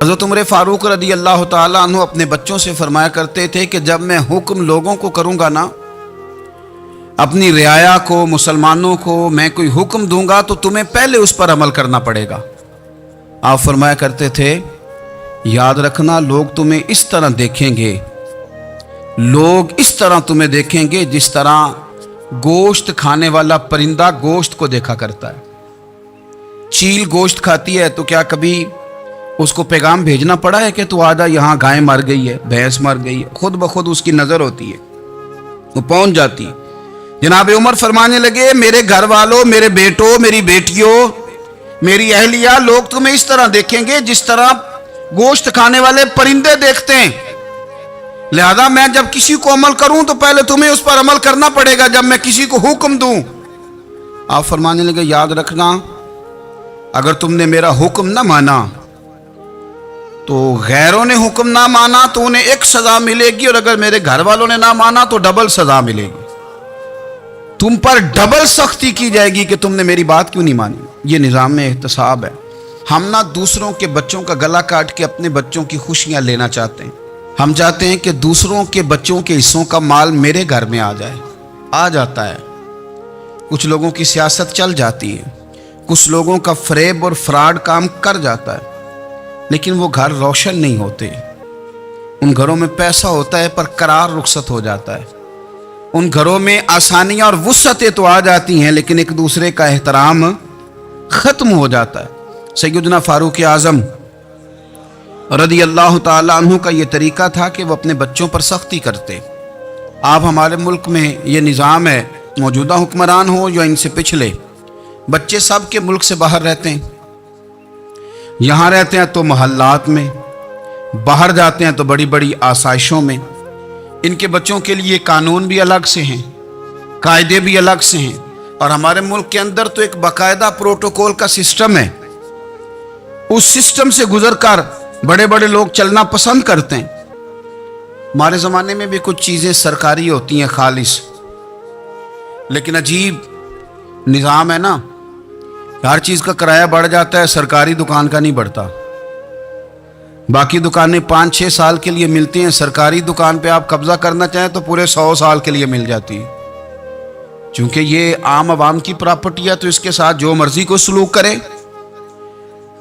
حضرت عمر فاروق رضی اللہ تعالیٰ عنہ اپنے بچوں سے فرمایا کرتے تھے کہ جب میں حکم لوگوں کو کروں گا نا، اپنی رعایا کو، مسلمانوں کو میں کوئی حکم دوں گا تو تمہیں پہلے اس پر عمل کرنا پڑے گا۔ آپ فرمایا کرتے تھے یاد رکھنا لوگ تمہیں اس طرح دیکھیں گے، لوگ اس طرح تمہیں دیکھیں گے جس طرح گوشت کھانے والا پرندہ گوشت کو دیکھا کرتا ہے۔ چیل گوشت کھاتی ہے تو کیا کبھی اس کو پیغام بھیجنا پڑا ہے کہ تو آجا یہاں گائے مر گئی ہے، بھینس مر گئی ہے؟ خود بخود اس کی نظر ہوتی ہے، وہ پہنچ جاتی ہے۔ جناب عمر فرمانے لگے میرے گھر والوں، میرے بیٹوں، میری بیٹیوں، میری اہلیہ، لوگ تمہیں اس طرح دیکھیں گے جس طرح گوشت کھانے والے پرندے دیکھتے ہیں، لہذا میں جب کسی کو عمل کروں تو پہلے تمہیں اس پر عمل کرنا پڑے گا جب میں کسی کو حکم دوں۔ آپ فرمانے لگے یاد رکھنا اگر تم نے میرا حکم نہ مانا تو غیروں نے حکم نہ مانا تو انہیں ایک سزا ملے گی، اور اگر میرے گھر والوں نے نہ مانا تو ڈبل سزا ملے گی، تم پر ڈبل سختی کی جائے گی کہ تم نے میری بات کیوں نہیں مانی۔ یہ نظام احتساب ہے۔ ہم نہ دوسروں کے بچوں کا گلا کاٹ کے اپنے بچوں کی خوشیاں لینا چاہتے ہیں، ہم چاہتے ہیں کہ دوسروں کے بچوں کے حصوں کا مال میرے گھر میں آ جائے، آ جاتا ہے۔ کچھ لوگوں کی سیاست چل جاتی ہے، کچھ لوگوں کا فریب اور فراڈ کام کر جاتا ہے، لیکن وہ گھر روشن نہیں ہوتے۔ ان گھروں میں پیسہ ہوتا ہے پر قرار رخصت ہو جاتا ہے، ان گھروں میں آسانیاں اور وسعتیں تو آ جاتی ہیں لیکن ایک دوسرے کا احترام ختم ہو جاتا ہے۔ سیدنا فاروق اعظم رضی اللہ تعالیٰ عنہ کا یہ طریقہ تھا کہ وہ اپنے بچوں پر سختی کرتے۔ آپ ہمارے ملک میں یہ نظام ہے، موجودہ حکمران ہو یا ان سے پچھلے، بچے سب کے ملک سے باہر رہتے ہیں، یہاں رہتے ہیں تو محلات میں، باہر جاتے ہیں تو بڑی بڑی آسائشوں میں۔ ان کے بچوں کے لیے قانون بھی الگ سے ہیں، قاعدے بھی الگ سے ہیں، اور ہمارے ملک کے اندر تو ایک باقاعدہ پروٹوکول کا سسٹم ہے۔ اس سسٹم سے گزر کر بڑے بڑے لوگ چلنا پسند کرتے ہیں۔ ہمارے زمانے میں بھی کچھ چیزیں سرکاری ہوتی ہیں خالص، لیکن عجیب نظام ہے نا، ہر چیز کا کرایہ بڑھ جاتا ہے، سرکاری دکان کا نہیں بڑھتا۔ باقی دکانیں 5-6 سال کے لیے ملتی ہیں، سرکاری دکان پہ آپ قبضہ کرنا چاہیں تو پورے 100 سال کے لیے مل جاتی ہے۔ چونکہ یہ عام عوام کی پراپرٹی ہے تو اس کے ساتھ جو مرضی کو سلوک کرے۔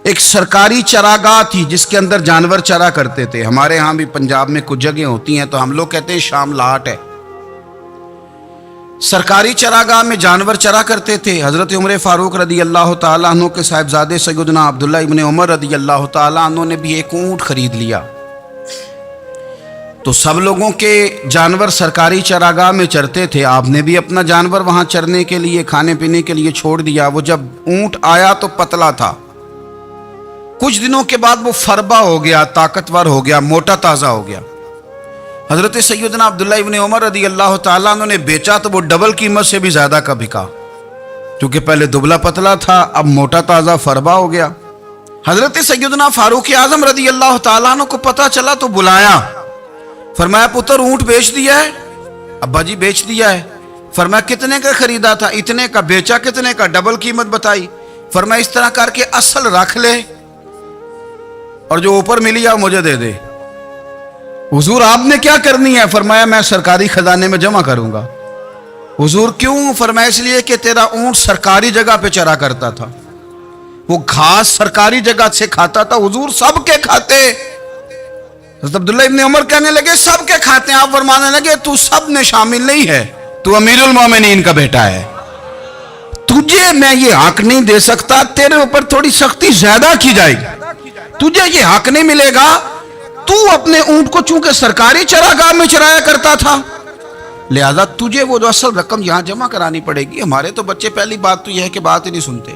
ایک سرکاری چراگاہ تھی جس کے اندر جانور چرا کرتے تھے، ہمارے ہاں بھی پنجاب میں کچھ جگہیں ہوتی ہیں تو ہم لوگ کہتے ہیں شام لاٹ ہے۔ سرکاری چراگاہ میں جانور چرا کرتے تھے۔ حضرت عمر فاروق رضی اللہ تعالیٰ عنہ کے صاحبزادے سیدنا عبداللہ ابن عمر رضی اللہ تعالیٰ عنہ نے بھی ایک اونٹ خرید لیا، تو سب لوگوں کے جانور سرکاری چراگاہ میں چرتے تھے، آپ نے بھی اپنا جانور وہاں چرنے کے لیے، کھانے پینے کے لیے چھوڑ دیا۔ وہ جب اونٹ آیا تو پتلا تھا، کچھ دنوں کے بعد وہ فربا ہو گیا، طاقتور ہو گیا، موٹا تازہ ہو گیا۔ حضرت سیدنا عبداللہ ابن عمر رضی اللہ تعالیٰ عنہ نے بیچا تو وہ ڈبل قیمت سے بھی زیادہ کا بکا، کیونکہ پہلے دبلا پتلا تھا، اب موٹا تازہ فربا ہو گیا۔ حضرت سیدنا فاروق اعظم رضی اللہ تعالیٰ عنہ کو پتہ چلا تو بلایا، فرمایا پتر اونٹ بیچ دیا ہے؟ ابا جی بیچ دیا ہے۔ فرمایا کتنے کا خریدا تھا؟ اتنے کا۔ بیچا کتنے کا؟ ڈبل قیمت بتائی۔ فرمایا اس طرح کر کے اصل رکھ لے اور جو اوپر ملی ہے مجھے دے دے۔ حضور آپ نے کیا کرنی ہے؟ فرمایا میں سرکاری خزانے میں جمع کروں گا۔ حضور کیوں؟ فرمایا اس لیے کہ تیرا اونٹ سرکاری جگہ پہ چرا کرتا تھا، وہ گھاس سرکاری جگہ سے کھاتا تھا۔ حضور سب کے کھاتے۔ حضرت عبداللہ ابن عمر کہنے لگے سب کے کھاتے ہیں۔ آپ فرمانے لگے تو سب میں شامل نہیں ہے، تو امیر المومنین کا بیٹا ہے، تجھے میں یہ حق نہیں دے سکتا، تیرے اوپر تھوڑی سختی زیادہ کی جائے گی، تجھے یہ حق نہیں ملے گا۔ تو اپنے اونٹ کو چونکہ سرکاری چراگاہ میں چرایا کرتا تھا، لہذا تجھے وہ جو اصل رقم یہاں جمع کرانی پڑے گی۔ ہمارے تو بچے پہلی بات تو یہ ہے کہ بات ہی نہیں سنتے۔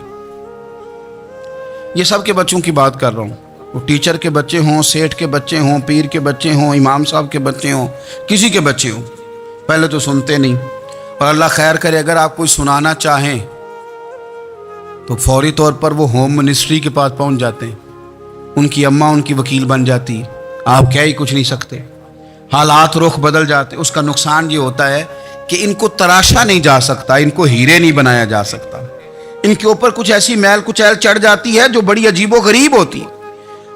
یہ سب کے بچوں کی بات کر رہا ہوں، وہ ٹیچر کے بچے ہوں، سیٹھ کے بچے ہوں، پیر کے بچے ہوں، امام صاحب کے بچے ہوں، کسی کے بچے ہوں، پہلے تو سنتے نہیں۔ اور اللہ خیر کرے اگر آپ کوئی سنانا چاہیں تو فوری طور پر وہ ہوم منسٹری کے پاس پہنچ جاتے ہیں، ان کی اماں ان کی وکیل بن جاتی، آپ کیا ہی کچھ نہیں سکتے، حالات رخ بدل جاتے۔ اس کا نقصان یہ ہوتا ہے کہ ان کو تراشا نہیں جا سکتا، ان کو ہیرے نہیں بنایا جا سکتا، ان کے اوپر کچھ ایسی میل کچیل چڑھ جاتی ہے جو بڑی عجیب و غریب ہوتی،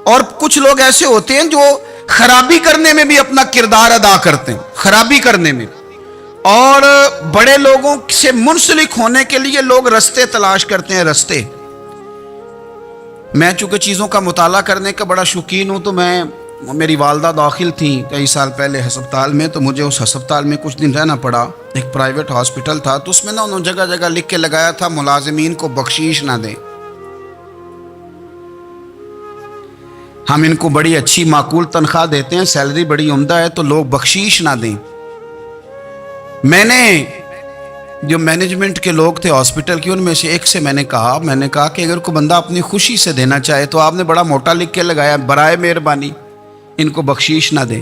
اور کچھ لوگ ایسے ہوتے ہیں جو خرابی کرنے میں بھی اپنا کردار ادا کرتے ہیں، خرابی کرنے میں، اور بڑے لوگوں سے منسلک ہونے کے لیے لوگ رستے تلاش کرتے ہیں، رستے۔ میں چونکہ چیزوں کا مطالعہ کرنے کا بڑا شوقین ہوں، تو میری والدہ داخل تھیں کئی سال پہلے ہسپتال میں، تو مجھے اس ہسپتال میں کچھ دن رہنا پڑا۔ ایک پرائیویٹ ہاسپٹل تھا، تو اس میں انہوں نے جگہ جگہ لکھ کے لگایا تھا ملازمین کو بخشیش نہ دیں، ہم ان کو بڑی اچھی معقول تنخواہ دیتے ہیں، سیلری بڑی عمدہ ہے، تو لوگ بخشیش نہ دیں۔ میں نے جو مینجمنٹ کے لوگ تھے ہاسپٹل کے، ان میں سے ایک سے میں نے کہا کہ اگر کوئی بندہ اپنی خوشی سے دینا چاہے تو آپ نے بڑا موٹا لکھ کے لگایا برائے مہربانی ان کو بخشیش نہ دیں۔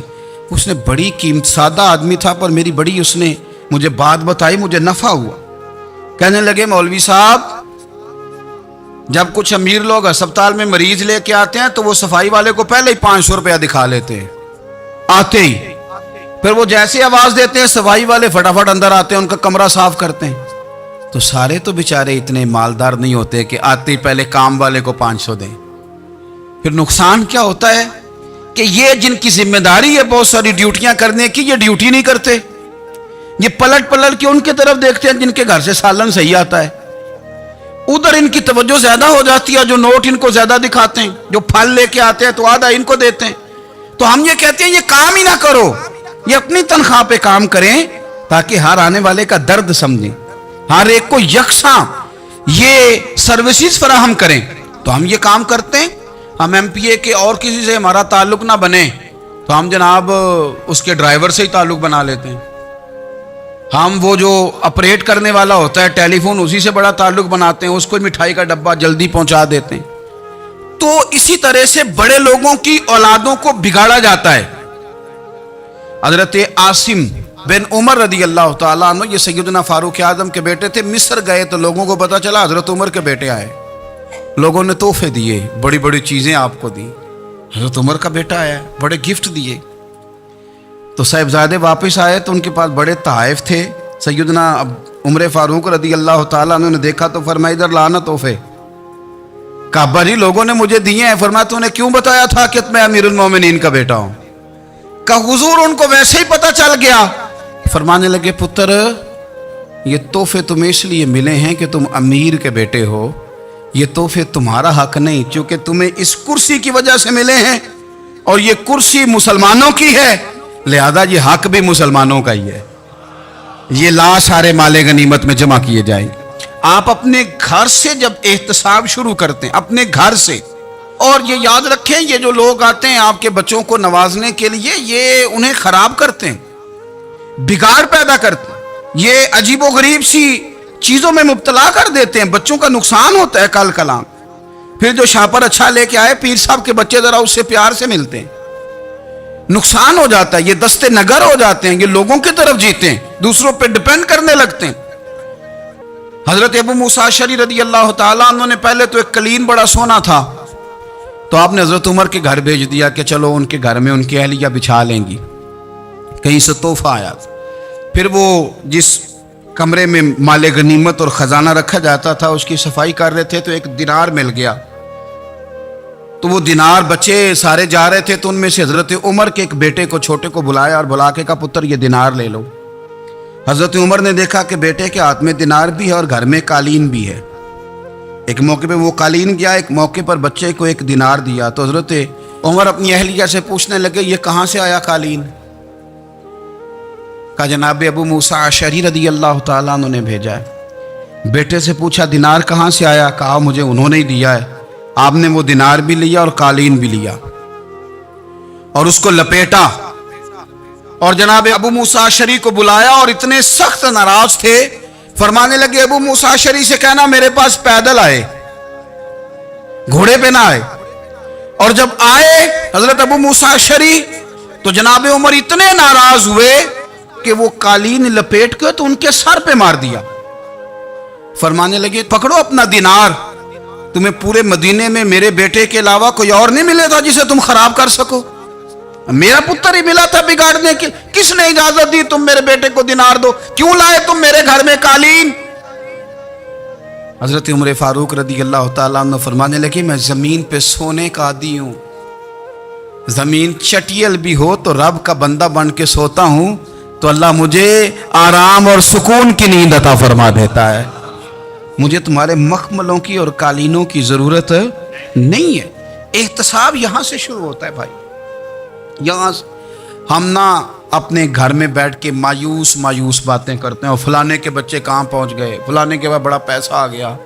اس نے بڑی قیمت، سادہ آدمی تھا پر میری بڑی اس نے مجھے بات بتائی، مجھے نفع ہوا۔ کہنے لگے مولوی صاحب، جب کچھ امیر لوگ ہسپتال میں مریض لے کے آتے ہیں تو وہ صفائی والے کو پہلے ہی 500 روپیہ دکھا لیتے ہیں آتے ہی، پھر وہ جیسے آواز دیتے ہیں صفائی والے فٹافٹ اندر آتے ہیں، ان کا کمرہ صاف کرتے ہیں۔ تو سارے تو بیچارے اتنے مالدار نہیں ہوتے کہ آتے ہی پہلے کام والے کو 500 دیں۔ پھر نقصان کیا ہوتا ہے کہ یہ جن کی ذمہ داری ہے بہت ساری ڈیوٹیاں کرنے کی، یہ ڈیوٹی نہیں کرتے، یہ پلٹ کے ان کے طرف دیکھتے ہیں جن کے گھر سے سالن صحیح آتا ہے، ادھر ان کی توجہ زیادہ ہو جاتی ہے، جو نوٹ ان کو زیادہ دکھاتے ہیں، جو پھل لے کے آتے ہیں تو آدھا ان کو دیتے ہیں۔ تو ہم یہ کہتے ہیں یہ کام ہی نہ کرو، یہ اپنی تنخواہ پہ کام کریں تاکہ ہر آنے والے کا درد سمجھیں، ہر ایک کو یکساں یہ سروسز فراہم کریں۔ تو ہم یہ کام کرتے ہیں۔ ہم ایم پی اے کے اور کسی سے ہمارا تعلق نہ بنے تو ہم جناب اس کے ڈرائیور سے ہی تعلق بنا لیتے ہیں، ہم وہ جو آپریٹ کرنے والا ہوتا ہے ٹیلی فون اسی سے بڑا تعلق بناتے ہیں، اس کو مٹھائی کا ڈبہ جلدی پہنچا دیتے ہیں۔ تو اسی طرح سے بڑے لوگوں کی اولادوں کو بگاڑا جاتا ہے۔ حضرت عاصم بن عمر رضی اللہ تعالیٰ عنہ، یہ سیدنا فاروق اعظم کے بیٹے تھے، مصر گئے تو لوگوں کو پتا چلا حضرت عمر کے بیٹے آئے، لوگوں نے تحفے دیے، بڑی بڑی چیزیں آپ کو دی، حضرت عمر کا بیٹا آیا، بڑے گفٹ دیے۔ تو صاحبزادے واپس آئے تو ان کے پاس بڑے تحائف تھے۔ سیدنا عمر فاروق رضی اللہ تعالیٰ عنہ نے دیکھا تو فرمایا ادھر لانا تحفے۔ کعبہ جی لوگوں نے مجھے دیے ہیں۔ فرمایا تو نے کیوں بتایا تھا کہ میں امیر المومنین کا بیٹا ہوں؟ کہ حضور ان کو ویسے ہی پتہ چل گیا۔ فرمانے لگے پتر یہ تحفے تمہیں اس لیے ملے ہیں کہ تم امیر کے بیٹے ہو، یہ تحفے تمہارا حق نہیں، چونکہ تمہیں اس کرسی کی وجہ سے ملے ہیں اور یہ کرسی مسلمانوں کی ہے، لہذا یہ حق بھی مسلمانوں کا ہی ہے، یہ لا سارے مال غنیمت میں جمع کیے جائیں۔ آپ اپنے گھر سے جب احتساب شروع کرتے ہیں، اپنے گھر سے، اور یہ یاد رکھیں یہ جو لوگ آتے ہیں آپ کے بچوں کو نوازنے کے لیے، یہ انہیں خراب کرتے ہیں، بگاڑ پیدا کرتے ہیں، یہ عجیب و غریب سی چیزوں میں مبتلا کر دیتے ہیں، بچوں کا نقصان ہوتا ہے کل کلام۔ پھر جو شاپر اچھا لے کے آئے پیر صاحب کے بچے ذرا اس سے پیار سے ملتے ہیں، نقصان ہو جاتا ہے، یہ دستے نگر ہو جاتے ہیں، یہ لوگوں کی طرف جیتے ہیں، دوسروں پہ ڈیپینڈ کرنے لگتے ہیں۔ حضرت ابو موسیٰ اشعری رضی اللہ تعالیٰ عنہ نے پہلے تو ایک قلین بڑا سونا تھا، تو آپ نے حضرت عمر کے گھر بھیج دیا کہ چلو ان کے گھر میں ان کی اہلیہ بچھا لیں گی، کہیں سے تحفہ آیا۔ پھر وہ جس کمرے میں مال غنیمت اور خزانہ رکھا جاتا تھا اس کی صفائی کر رہے تھے تو ایک دینار مل گیا، تو وہ دینار بچے سارے جا رہے تھے، تو ان میں سے حضرت عمر کے ایک بیٹے کو چھوٹے کو بلایا اور بلا کے کہا پتر یہ دینار لے لو۔ حضرت عمر نے دیکھا کہ بیٹے کے ہاتھ میں دینار بھی ہے اور گھر میں قالین بھی ہے، ایک موقع پہ وہ قالین گیا، ایک موقع پر بچے کو ایک دینار دیا۔ تو حضرت عمر اپنی اہلیہ سے پوچھنے لگے یہ کہاں سے آیا قالین؟ کہا جناب ابو موسیٰ اشعری رضی اللہ تعالیٰ عنہ نے بھیجا ہے۔ بیٹے سے پوچھا دینار کہاں سے آیا؟ کہا مجھے انہوں نے ہی دیا ہے۔ آپ نے وہ دینار بھی لیا اور قالین بھی لیا اور اس کو لپیٹا اور جناب ابو موسیٰ اشعری کو بلایا اور اتنے سخت ناراض تھے، فرمانے لگے ابو موسیٰ اشعری سے کہنا میرے پاس پیدل آئے، گھوڑے پہ نہ آئے۔ اور جب آئے حضرت ابو موسیٰ اشعری تو جناب عمر اتنے ناراض ہوئے کہ وہ قالین لپیٹ کے تو ان کے سر پہ مار دیا۔ فرمانے لگے پکڑو اپنا دینار، تمہیں پورے مدینے میں میرے بیٹے کے علاوہ کوئی اور نہیں ملے تھا جسے تم خراب کر سکو، میرا پتر ہی ملا تھا بگاڑنے کی، کس نے اجازت دی تم میرے بیٹے کو دینار دو؟ کیوں لائے تم میرے گھر میں قالین؟ حضرت عمر فاروق رضی اللہ تعالیٰ عنہ فرمانے لگے میں زمین پہ سونے کا عادی ہوں، ज़मीन चटियल भी हो तो रब का बंदा बन के सोता हूँ तो अल्लाह मुझे आराम और सुकून की नींद अता फरमा देता है। मुझे तुम्हारे मखमलों की और कालीनों की ज़रूरत नहीं है। एहतसाब यहाँ से शुरू होता है भाई। यहाँ हम ना अपने घर में बैठ के मायूस मायूस बातें करते हैं, और फलाने के बच्चे कहाँ पहुँच गए, फलाने के बाद बड़ा पैसा आ गया,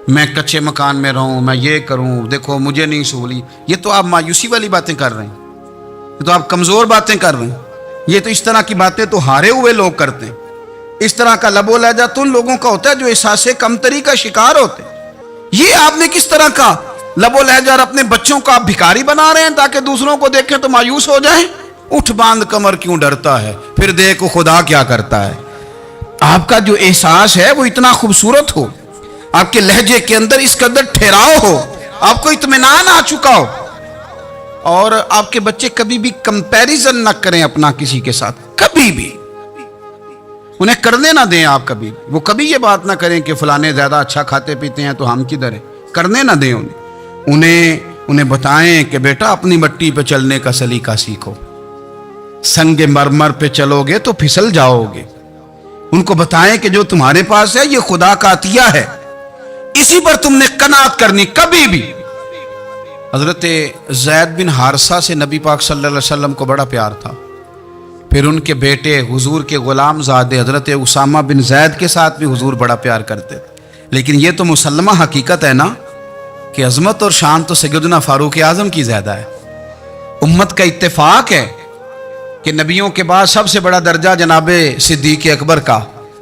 मैं कच्चे मकान में रहूँ, मैं ये करूँ, देखो मुझे नहीं सहूली। ये तो आप मायूसी वाली बातें कर रहे हैं, ये तो आप कमज़ोर बातें कर रहे हैं। ये तो इस तरह की बातें तो हारे हुए लोग करते हैं। इस तरह का लबो लहजा तो उन लोगों का होता है जो एहसास कमतरी का शिकार होते हैं। ये आपने किस तरह का लबो लहजा, अपने बच्चों को आप भिखारी बना रहे हैं ताकि दूसरों को देखें तो मायूस हो जाएं। उठ बांध कमर क्यों डरता है, फिर देखो खुदा क्या करता है। आपका जो एहसास है वो इतना खूबसूरत हो, आपके लहजे के अंदर इस कदर ठहराव हो, आपको इत्मीनान आ चुका हो, और आपके बच्चे कभी भी कंपैरिजन ना करें अपना किसी के साथ, कभी भी उन्हें करने ना दें। आप कभी वो कभी ये बात ना करें कि फलाने ज्यादा अच्छा खाते पीते हैं तो हम किधर है, करने ना दें उन्हें बताएं कि बेटा अपनी मट्टी पे चलने का सलीका सीखो, संगे मरमर पे चलोगे तो फिसल जाओगे। उनको बताएं कि जो तुम्हारे पास है ये खुदा का अतिया है, इसी पर तुमने कनात करनी कभी भी। हजरत ज़ैद बिन हारसा से नबी पाक सल्लल्लाहु अलैहि वसल्लम को बड़ा प्यार था। फिर उनके बेटे हुजूर के गुलाम ज़ादे हजरत उसामा बिन ज़ैद के साथ भी हुजूर बड़ा प्यार करते थे। लेकिन ये तो मुसल्लमा हकीकत है ना कि अजमत और शान तो सैयदना फारूक आज़म की ज़्यादा है। उम्मत का इत्तेफाक है कि नबियों के बाद सबसे बड़ा दर्जा जनाबे सिद्दीक़ अकबर का,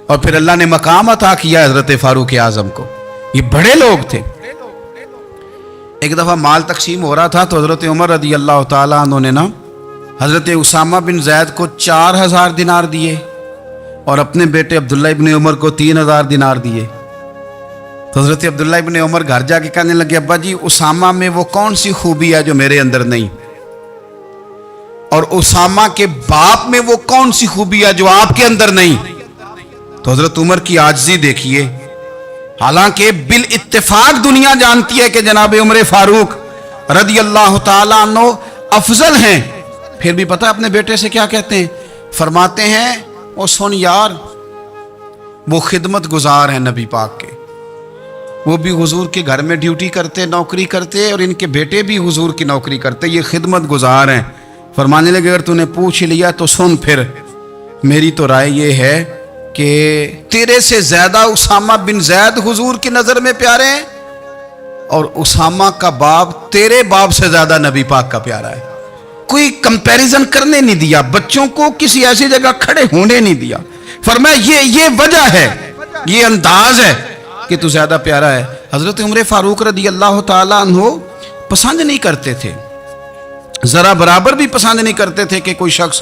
और फिर अल्लाह ने मकाम अता किया हजरत फारूक आज़म को। ये बड़े लोग थे। एक दफ़ा माल तकसीम हो रहा था तो हज़रत उमर रज़ी अल्लाह ताला अन्हु ने ना हज़रत उसामा बिन ज़ैद को 4000 दिनार दिए और अपने बेटे अब्दुल्ला इब्न उमर को 3000 दिनार दिए। तो हज़रत अब्दुल्ला इब्न उमर घर जाके कहने लगे, अब्बा जी उसामा में वो कौन सी खूबी है जो मेरे अंदर नहीं, और उसामा के बाप में वो कौन सी खूबी है जो आपके अंदर नहीं। तो हज़रत उमर की आजिज़ी देखिए। हालांकि बिल इत्तेफाक दुनिया जानती है कि जनाब उमर फारूक रदी अल्लाह ताला अन्हु अफजल हैं, फिर भी पता अपने बेटे से क्या कहते हैं, फरमाते हैं ओ सुन यार, वो खिदमत गुजार हैं नबी पाक के, वो भी हुजूर के घर में ड्यूटी करते, नौकरी करते, और इनके बेटे भी हुजूर की नौकरी करते, ये खिदमत गुजार हैं। फरमाने लगे अगर तूने पूछ लिया तो सुन, फिर मेरी तो राय ये है कि तेरे से ज्यादा उसामा बिन ज़ैद हुजूर की नजर में प्यारे हैं, और उसामा का बाप तेरे बाप से ज्यादा नबी पाक का प्यारा है। कोई कंपैरिजन करने नहीं दिया, बच्चों को किसी ऐसी जगह खड़े होने नहीं दिया। फरमाया ये वजह है, ये अंदाज है कि तू ज्यादा प्यारा है। हजरत उमर फारूक रदी अल्लाह ताला अन्हु पसंद नहीं करते थे, जरा बराबर भी पसंद नहीं करते थे कि कोई शख्स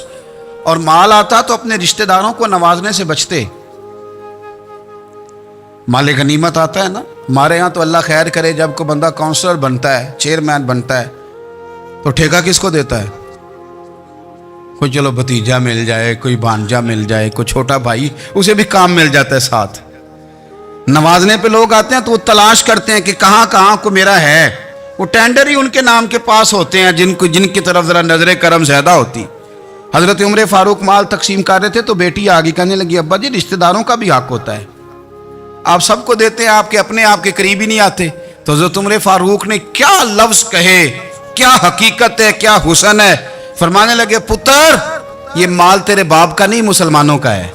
और माल आता तो अपने रिश्तेदारों को नवाजने से बचते। माले गनीमत आता है ना, हमारे यहाँ तो अल्लाह खैर करे, जब कोई बंदा काउंसलर बनता है, चेयरमैन बनता है, तो ठेका किसको देता है? कोई चलो भतीजा मिल जाए, कोई भांजा मिल जाए, कोई छोटा भाई, उसे भी काम मिल जाता है साथ। नवाजने पे लोग आते हैं तो वो तलाश करते हैं कि कहाँ कहाँ को मेरा है, वो टेंडर ही उनके नाम के पास होते हैं जिनकी तरफ जरा नजर करम ज्यादा होती। हजरत उमर फारूक माल तकसीम कर रहे थे तो बेटी आगे कहने लगी, अब्बा जी रिश्तेदारों का भी हक होता है, आप सबको देते हैं, आपके अपने आपके करीब ही नहीं आते। तो हजरत उमर फारूक ने क्या लफ्ज कहे, क्या हकीकत है, क्या हुसन है। फरमाने लगे, पुत्र ये माल तेरे बाप का नहीं मुसलमानों का है,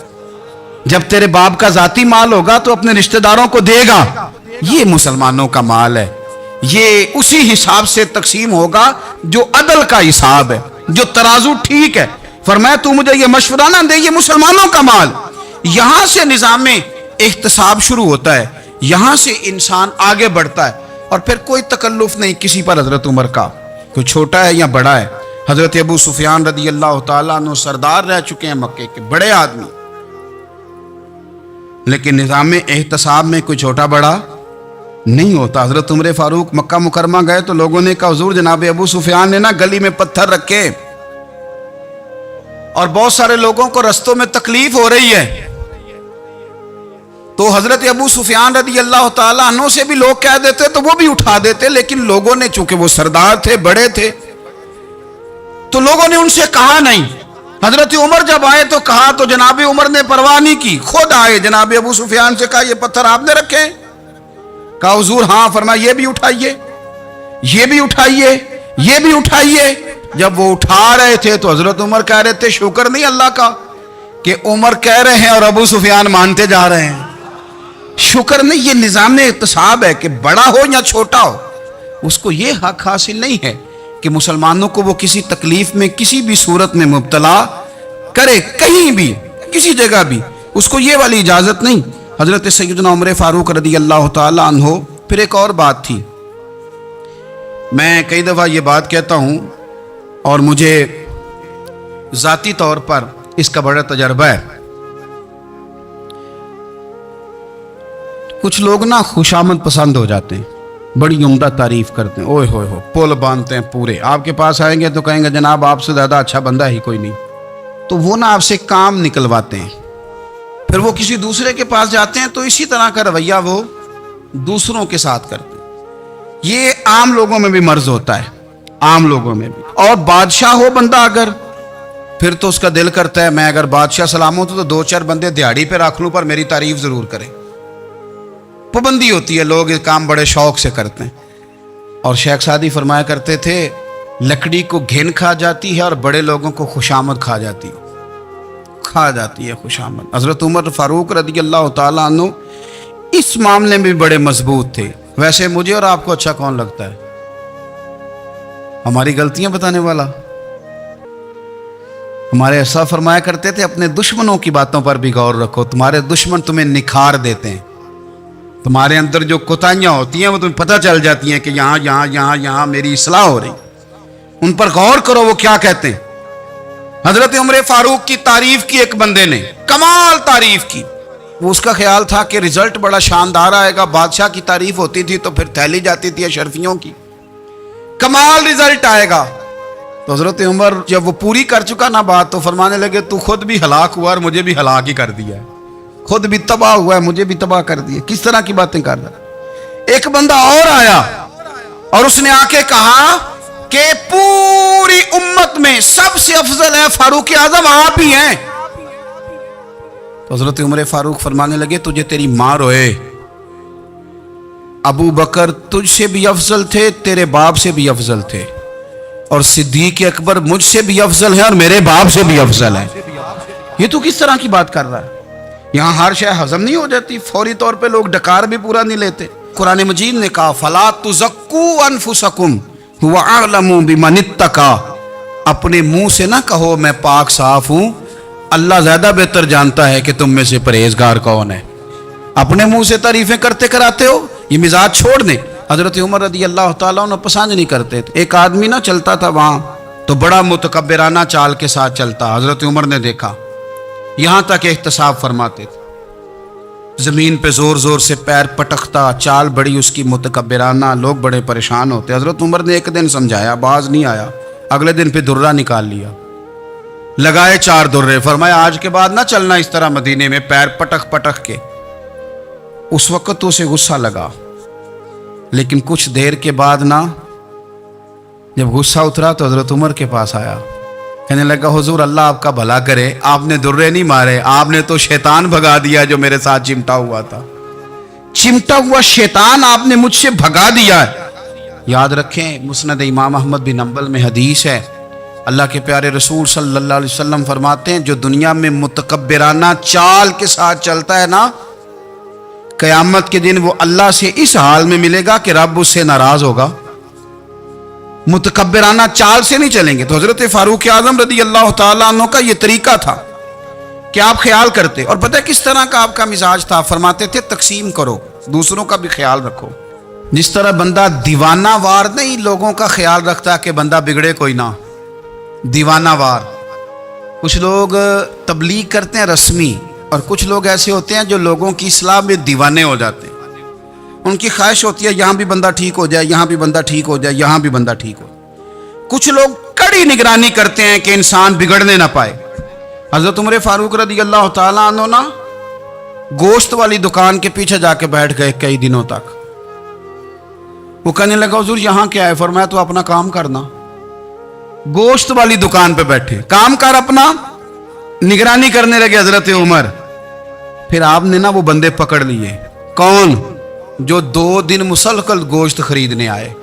जब तेरे बाप का जाती माल होगा तो अपने रिश्तेदारों को देगा, ये मुसलमानों का माल है, ये उसी हिसाब से तकसीम होगा जो अदल का हिसाब है, जो तराजू ठीक है। फरमाया तू मुझे ये मशवरा ना दे, ये मुसलमानों का माल। यहां से निजाम एहतसाब शुरू होता है, यहां से इंसान आगे बढ़ता है, और फिर कोई तकल्लुफ नहीं किसी पर हजरत उमर का, कोई छोटा है या बड़ा है। हजरत अबू सुफियान रदी अल्लाह ताला अन्हु सरदार रह चुके हैं मक्के के, बड़े आदमी, लेकिन निजाम एहतसाब में कोई छोटा बड़ा नहीं होता। हजरत उमर फारूक मक्का मुकरमा गए तो लोगों ने कहा, हुजूर जनाब अबू सुफियान ने ना गली में पत्थर रखे और बहुत सारे लोगों को रस्तों में तकलीफ हो रही है। तो हजरत अबू सुफियान रदी अल्लाह ताला अन्हु से भी लोग कह देते तो वो भी उठा देते, लेकिन लोगों ने, चूंकि वो सरदार थे, बड़े थे, तो लोगों ने उनसे कहा नहीं। हजरत उमर जब आए तो कहा तो जनाब उमर ने परवाह नहीं की, खुद आए जनाब अबू सुफियान से कहा ये पत्थर आपने रखे हैं? कहा हुजूर हाँ। फरमाया ये भी उठाइए, ये भी उठाइए, ये भी उठाइए। जब वो उठा रहे थे तो हजरत उमर कह रहे थे शुक्र नहीं अल्लाह का कि उमर कह रहे हैं और अबू सुफियान मानते जा रहे हैं। शुक्र नहीं, ये निजाम इत्तिसाब है कि बड़ा हो या छोटा हो, उसको ये हक हासिल नहीं है कि मुसलमानों को वो किसी तकलीफ में किसी भी सूरत में मुब्तला करे, कहीं भी किसी जगह भी, उसको ये वाली इजाजत नहीं। हजरत सैयदना उमर फारूक रदी अल्लाह ताला अन्हो। फिर एक और बात थी, मैं कई दफ़ा ये बात कहता हूँ और मुझे ज़ाती तौर पर इसका बड़ा तजर्बा है। कुछ लोग ना खुशामद पसंद हो जाते हैं, बड़ी उम्दा तारीफ करते हैं, ओए होए हो पुल बांधते हैं पूरे, आपके पास आएंगे तो कहेंगे जनाब आपसे ज़्यादा अच्छा बंदा ही कोई नहीं। तो वो ना आपसे काम निकलवाते हैं, फिर वो किसी दूसरे के पास जाते हैं तो इसी तरह का रवैया वो दूसरों के साथ करते हैं। ये आम लोगों में भी मर्ज होता है, आम लोगों में भी। और बादशाह हो बंदा अगर, फिर तो उसका दिल करता है मैं अगर बादशाह सलामत हूं तो 2-4 बंदे दिहाड़ी पे रख लूं पर मेरी तारीफ जरूर करें। पाबंदी होती है, लोग ये काम बड़े शौक से करते हैं। और शेख सादी फरमाया करते थे लकड़ी को घिन खा जाती है और बड़े लोगों को खुशामद खा जाती है खुशामद। हजरत उमर फारूक रदी अल्लाह ताला अन्हु इस मामले में भी बड़े मजबूत थे। वैसे मुझे और आपको अच्छा कौन लगता है? हमारी गलतियां बताने वाला। हमारे ऐसा फरमाया करते थे अपने दुश्मनों की बातों पर भी गौर रखो, तुम्हारे दुश्मन तुम्हें निखार देते हैं, तुम्हारे अंदर जो कोताहियां होती हैं वो तुम्हें पता चल जाती हैं कि यहाँ यहाँ यहाँ यहाँ मेरी इस्लाह हो रही, उन पर गौर करो वो क्या कहते हैं। हजरत उमर फारूक की तारीफ की एक बंदे ने, कमाल तारीफ की। वो उसका ख्याल था कि रिजल्ट बड़ा शानदार आएगा, बादशाह की तारीफ होती थी तो फिर थैली जाती थी अशरफियों की, कमाल रिजल्ट आएगा। तो हजरत उमर जब वो पूरी कर चुका ना बात तो फरमाने लगे तू खुद भी हलाक हुआ और मुझे भी हलाक ही कर दिया है, खुद भी तबाह हुआ है मुझे भी तबाह कर दिया। किस तरह की बातें कर रहा है। एक बंदा और आया और उसने आके कहा कि पूरी उम्मत में सबसे अफजल है फारूक आजम आप ही हैं। तो हजरत उमर फारूक फरमाने लगे तुझे तेरी मां रोए, अबू बकर तुझसे भी अफजल थे, तेरे बाप से भी अफजल थे, और सिद्दीक अकबर मुझसे भी अफजल है और मेरे बाप से भी अफजल है। ये तो किस तरह की बात कर रहा है। यहां हर शय हजम नहीं हो जाती, फौरी तौर पे लोग डकार भी पूरा नहीं लेते। कुरान मजीद ने कहा फला तुज़क्कू अनफुसकुम हुवा अअलमु बिमनित्तका, अपने मुंह से ना कहो मैं पाक साफ हूं, अल्लाह ज्यादा बेहतर जानता है कि तुम में से परहेजगार कौन है। अपने मुंह से तारीफें करते कराते हो, ये मिजाज छोड़ दें। हजरत उमर रदी अल्लाह ताला अन्हु पसंद नहीं करते थे। एक आदमी ना चलता था वहां तो बड़ा मुतकब्बिराना चाल के साथ चलता, हजरत उमर ने देखा, यहां तक एहतसाब फरमाते थे, जमीन पे जोर जोर से पैर पटकता, चाल बड़ी उसकी मुतकब्बिराना, लोग बड़े परेशान होते। हजरत उमर ने एक दिन समझाया, बाज नहीं आया, अगले दिन पे दुर्रा निकाल लिया, लगाए 4 दुर्रे, फरमाया आज के बाद ना चलना इस तरह मदीने में पैर पटक पटक के। उस वक्त तो उसे गुस्सा लगा, लेकिन कुछ देर के बाद ना जब गुस्सा उतरा तो हजरत उमर के पास आया, कहने लगा हुजूर अल्लाह आपका भला करे, आपने दुर्रे नहीं मारे, आपने तो शैतान भगा दिया जो मेरे साथ चिमटा हुआ था, चिमटा हुआ शैतान आपने मुझसे भगा दिया है। याद रखें मुस्नद इमाम अहमद बिन हंबल में हदीस है, अल्लाह के प्यारे रसूल सल्लल्लाहु अलैहि वसल्लम फरमाते हैं जो दुनिया में मुतकब्बिराना चाल के साथ चलता है ना, क़यामत के दिन वो अल्लाह से इस हाल में मिलेगा कि रब उससे नाराज होगा। मुतकब्बिराना चाल से नहीं चलेंगे। तो हजरत फारूक आजम रदी अल्लाह ताला अन्हु का ये तरीका था कि आप ख्याल करते, और पता है किस तरह का आपका मिजाज था, फरमाते थे तकसीम करो, दूसरों का भी ख्याल रखो। जिस तरह बंदा दीवाना वार नहीं लोगों का ख्याल रखता कि बंदा बिगड़े कोई ना, दीवाना वार। कुछ लोग तबलीग करते हैं रस्मी, और कुछ लोग ऐसे होते हैं जो लोगों की इस्लाह में दीवाने हो जाते हैं। उनकी ख्वाहिश होती है यहाँ भी बंदा ठीक हो जाए, यहाँ भी बंदा ठीक हो जाए, यहाँ भी बंदा ठीक हो। कुछ लोग कड़ी निगरानी करते हैं कि इंसान बिगड़ने ना पाए। हजरत उमर फारूक रदी अल्लाह ताला अन्हु ना गोश्त वाली दुकान के पीछे जाके बैठ गए कई दिनों तक। वो कहने लगा हुजूर यहाँ क्या है? फरमाया तो अपना काम करना, गोश्त वाली दुकान पे बैठे, कामकार अपना निगरानी करने लगे हजरत उमर। फिर आपने ना वो बंदे पकड़ लिए। कौन? जो 2 दिन मुसलसल गोश्त खरीदने आए।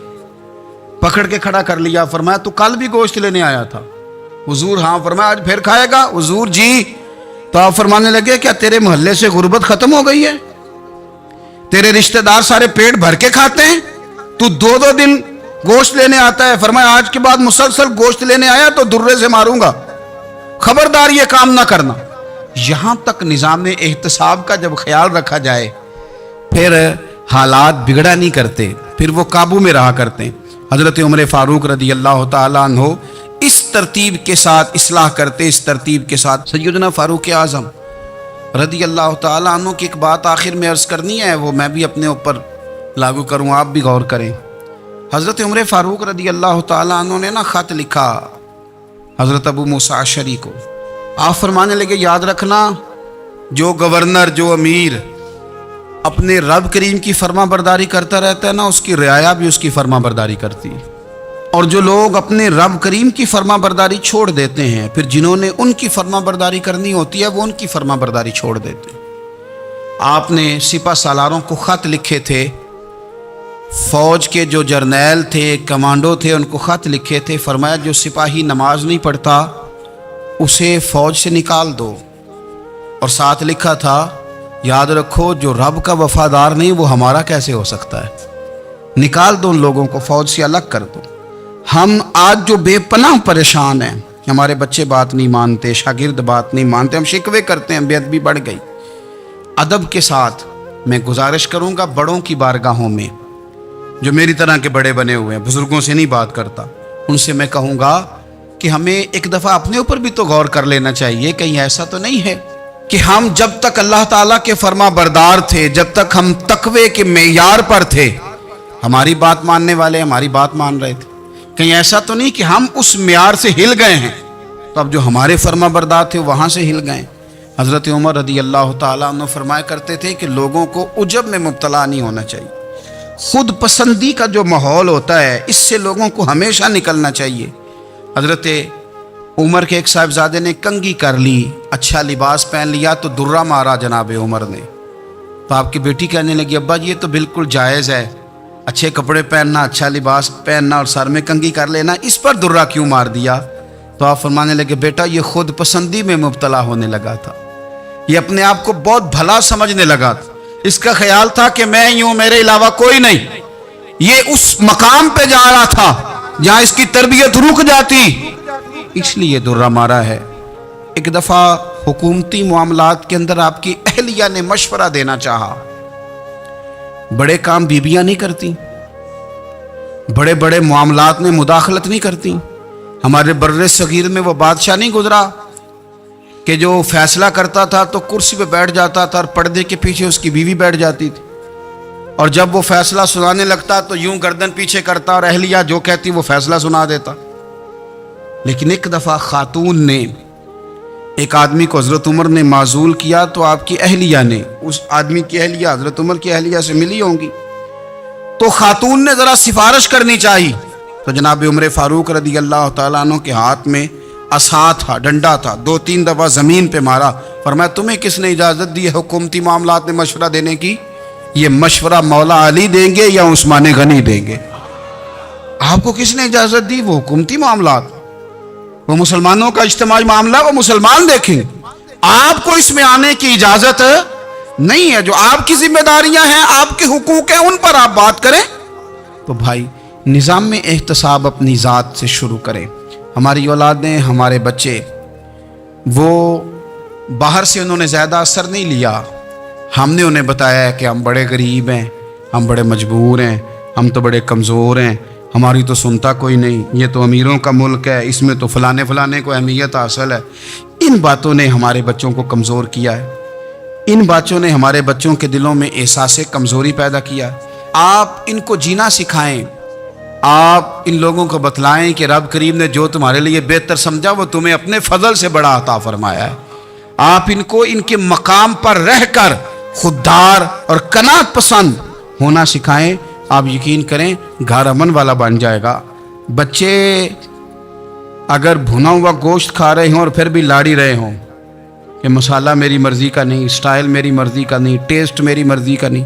पकड़ के खड़ा कर लिया, फरमाया तू कल भी गोश्त लेने आया था? हुजूर हाँ। फरमाया आज फिर खाएगा? हुजूर जी। तो आप फरमाने लगे क्या तेरे मोहल्ले से गुर्बत खत्म हो गई है? तेरे रिश्तेदार सारे पेट भर के खाते हैं, तू 2-2 दिन गोश्त लेने आता है? फरमाया आज के बाद मुसलसल गोश्त लेने आया तो दुर्रे से मारूंगा, खबरदार ये काम ना करना। यहां तक निजाम एहतसाब का जब ख्याल रखा जाए फिर हालात बिगड़ा नहीं करते, फिर वो काबू में रहा करते। हजरत उमर फारूक रदी अल्लाह ताला अन्हो इस तरतीब के साथ इस्लाह करते, इस तरतीब के साथ। सैयदना फारूक आज़म रदी अल्लाह ताला अन्हो की एक बात आखिर में अर्ज़ करनी है, वो मैं भी अपने ऊपर लागू करूँ, आप भी गौर करें। हज़रत उमर फारूक रदी अल्लाह ताला अन्हो ने ना ख़त लिखा हज़रत अबू मूसा अशरी को। आप फरमाने लगे याद रखना, जो गवर्नर, जो अमीर अपने रब करीम की फर्मा बरदारी करता रहता है ना, उसकी रियाया भी उसकी फर्मा बरदारी करती है। और जो लोग अपने रब करीम की फर्मा बरदारी छोड़ देते हैं, फिर जिन्होंने उनकी फर्मा बरदारी करनी होती है वो उनकी फर्मा बरदारी छोड़ देते हैं। आपने सिपा सालारों को ख़त लिखे थे, फौज के जो जर्नैल थे, कमांडो थे, उनको ख़त लिखे थे। फरमाया जो सिपाही नमाज नहीं पढ़ता उसे फौज से निकाल दो। और साथ लिखा था याद रखो जो रब का वफादार नहीं वो हमारा कैसे हो सकता है, निकाल दो उन लोगों को, फौज से अलग कर दो। हम आज जो बेपनाह परेशान हैं, हमारे बच्चे बात नहीं मानते, शागिर्द बात नहीं मानते, हम शिकवे करते हैं, बेअदबी बढ़ गई। अदब के साथ मैं गुजारिश करूंगा बड़ों की बारगाहों में, जो मेरी तरह के बड़े बने हुए हैं, बुजुर्गों से नहीं बात करता, उनसे मैं कहूँगा कि हमें एक दफ़ा अपने ऊपर भी तो गौर कर लेना चाहिए। कहीं ऐसा तो नहीं है कि हम जब तक अल्लाह ताला के फर्मा बरदार थे, जब तक हम तकवे के मेयार पर थे, हमारी बात मानने वाले हमारी बात मान रहे थे। कहीं ऐसा तो नहीं कि हम उस मेयार से हिल गए हैं तो अब जो हमारे फर्मा बरदार थे वहाँ से हिल गए। हज़रत उमर रदी अल्लाह ताला अन्हु फरमाया करते थे कि लोगों को उजब में मुब्तला नहीं होना चाहिए। खुद पसंदी का जो माहौल होता है इससे लोगों को हमेशा निकलना चाहिए। हज़रत उमर के एक साहिबजादे ने कंगी कर ली, अच्छा लिबास पहन लिया तो दुर्रा मारा जनाब उमर ने। तो आपकी बेटी कहने लगी अब्बा जी ये तो बिल्कुल जायज़ है, अच्छे कपड़े पहनना, अच्छा लिबास पहनना और सर में कंगी कर लेना, इस पर दुर्रा क्यों मार दिया? तो आप फरमाने लगे बेटा ये खुद पसंदी में मुब्तला होने लगा था, ये अपने आप को बहुत भला समझने लगा था, इसका ख्याल था कि मैं ही हूं, मेरे अलावा कोई नहीं। ये उस मकाम पे जा रहा था जहां इसकी तरबियत रुक जाती, इसलिए दुर्रा मारा है। एक दफा हुकूमती मामलात के अंदर आपकी अहलिया ने मशवरा देना चाहा, बड़े काम बीबियां नहीं करती, बड़े बड़े मामलात में मुदाखलत नहीं करती। हमारे बर्रे सगीर में वो बादशाह नहीं गुजरा कि जो फैसला करता था तो कुर्सी पे बैठ जाता था और पर्दे के पीछे उसकी बीवी बैठ जाती थी, और जब वो फैसला सुनाने लगता तो यूं गर्दन पीछे करता और अहलिया जो कहती वो फैसला सुना देता। लेकिन एक दफ़ा खातून ने एक आदमी को हज़रत उमर ने माजूल किया तो आपकी अहलिया ने उस आदमी की अहलिया हज़रत उमर की अहलिया से मिली होंगी, तो खातून ने ज़रा सिफारिश करनी चाहिए। तो जनाब उमर फारूक रदी अल्लाह ताला अन्हु के हाथ में असा था, डंडा था, 2-3 दफ़ा ज़मीन पे मारा। फरमाया तुम्हें किसने इजाज़त दी है हुकूमती मामलात में मशवरा देने की? ये मशवरा मौला अली देंगे या उस्मान गनी देंगे? आपको किसने इजाज़त दी? वो हुकूमती मामलात, वो मुसलमानों का इज्तिमाई मामला, वो मुसलमान देखेंगे, आपको इसमें आने की इजाज़त नहीं है। जो आपकी जिम्मेदारियां हैं, आपके हुकूक हैं, उन पर आप बात करें। तो भाई निज़ाम में एहतसाब अपनी ज़ात से शुरू करें। हमारी औलादें, हमारे बच्चे, वो बाहर से उन्होंने ज़्यादा असर नहीं लिया, हमने उन्हें बताया है कि हम बड़े गरीब हैं, हम बड़े मजबूर हैं, हम तो बड़े कमज़ोर हैं, हमारी तो सुनता कोई नहीं, ये तो अमीरों का मुल्क है, इसमें तो फलाने फलाने को अहमियत हासिल है। इन बातों ने हमारे बच्चों को कमज़ोर किया है, इन बातों ने हमारे बच्चों के दिलों में एहसास कमज़ोरी पैदा किया है। आप इनको जीना सिखाएं, आप इन लोगों को बतलाएं कि रब करीम ने जो तुम्हारे लिए बेहतर समझा वो तुम्हें अपने फजल से बड़ा अता फरमाया है। आप इनको इनके मकाम पर रहकर खुददार और कनात पसंद होना सिखाएं। आप यकीन करें घर अमन वाला बन जाएगा। बच्चे अगर भुना हुआ गोश्त खा रहे हों और फिर भी लाड़ी रहे हों कि मसाला मेरी मर्ज़ी का नहीं, स्टाइल मेरी मर्ज़ी का नहीं, टेस्ट मेरी मर्ज़ी का नहीं,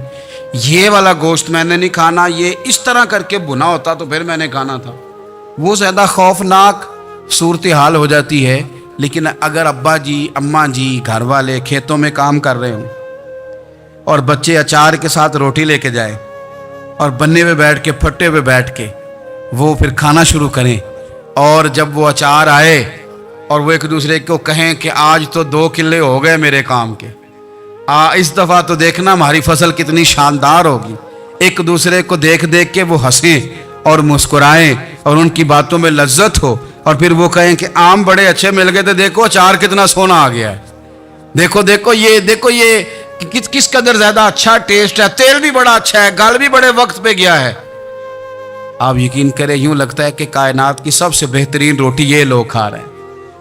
ये वाला गोश्त मैंने नहीं खाना, ये इस तरह करके भुना होता तो फिर मैंने खाना था, वो ज़्यादा खौफनाक सूरत हाल हो जाती है। लेकिन अगर अब्बा जी अम्मा जी घर वाले खेतों में काम कर रहे हों और बच्चे अचार के साथ रोटी लेके जाए और बन्ने पे बैठ के, फट्टे पे बैठ के वो फिर खाना शुरू करें, और जब वो अचार आए और वो एक दूसरे को कहें कि आज तो 2 किले हो गए मेरे काम के, इस दफ़ा तो देखना हमारी फसल कितनी शानदार होगी। एक दूसरे को देख देख के वो हंसें और मुस्कुराएं और उनकी बातों में लज्जत हो, और फिर वो कहें कि आम बड़े अच्छे मिल गए थे, देखो अचार कितना सोना आ गया है, देखो देखो ये किस कदर ज़्यादा अच्छा टेस्ट है, तेल भी बड़ा अच्छा है, गल भी बड़े वक्त पे गया है। आप यकीन करें, यूं लगता है कि कायनात की सबसे बेहतरीन रोटी ये लोग खा रहे हैं।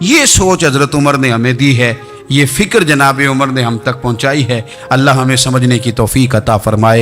ये सोच हज़रत उमर ने हमें दी है, ये फ़िक्र जनाब उमर ने हम तक पहुंचाई है। अल्लाह हमें समझने की तौफीक अता फरमाए।